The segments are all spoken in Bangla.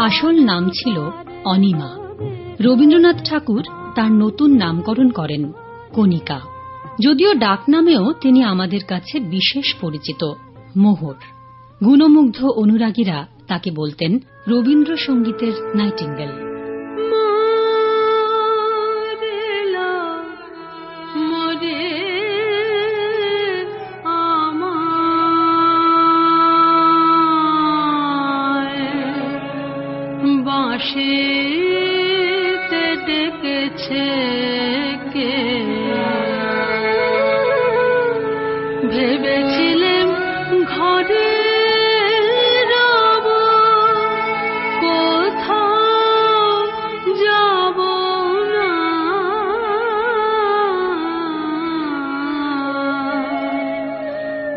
আসল নাম ছিল অনিমা। রবীন্দ্রনাথ ঠাকুর তার নতুন নামকরণ করেন কণিকা। যদিও ডাকনামেও তিনি আমাদের কাছে বিশেষ পরিচিত, মোহর। গুণমুগ্ধ অনুরাগীরা তাকে বলতেন রবীন্দ্রসঙ্গীতের নাইটিঙ্গেল। বাঁশিতে ডেকেছে কে, ভেবেছিলেন ঘরে রব, কোথাও যাব না।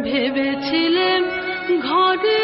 ভেবেছিলেন ঘরে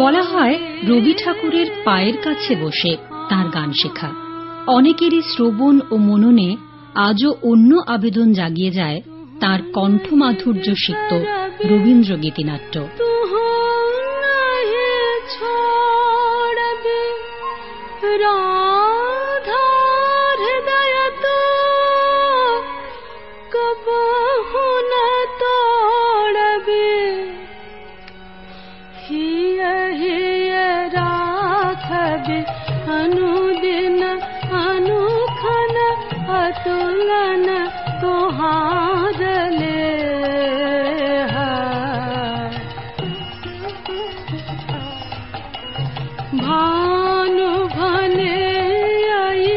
বলা হয় রবি ঠাকুরের পায়ের কাছে বসে তার গান শেখা। অনেকেরই শ্রবণ ও মননে আজও অন্য আবেদন জাগিয়ে যায় তার কণ্ঠমাধুর্য সিক্ত রবীন্দ্র গীতিনাট্য। अनुदिन अनुखन अतुलन तोहार ले भानु भने आई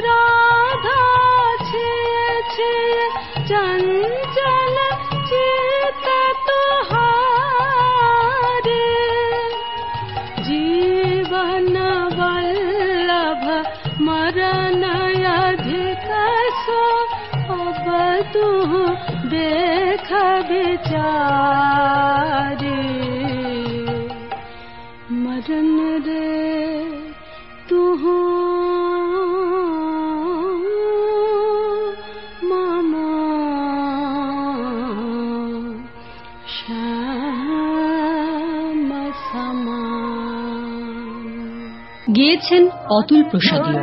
राधा छे छे चंचल चित तुहारे जीवन मरण अधिक सो अब तू देख विचारी मरण रे तू मामा श्याम समान। গেয়েছেন অতুল প্রসাদীয়।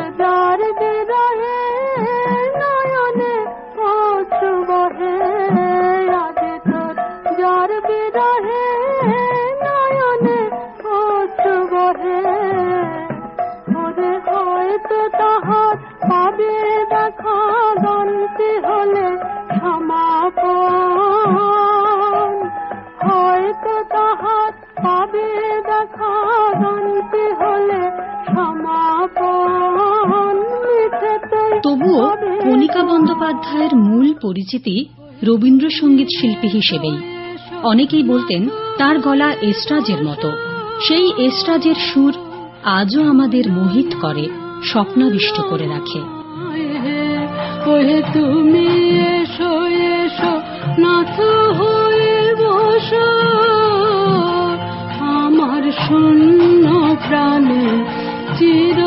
তবুও কণিকা বন্দ্যোপাধ্যায়ের মূল পরিচিতি রবীন্দ্রসঙ্গীত শিল্পী হিসেবেই। অনেকেই বলতেন তার গলা এস্ট্রাজের মতো। সেই এস্ট্রাজের সুর আজও আমাদের মোহিত করে, স্বপ্নাবিষ্ট করে রাখে। তুমি এসো এসো নাথ হয়ে বসো আমার শূন্য প্রাণে চির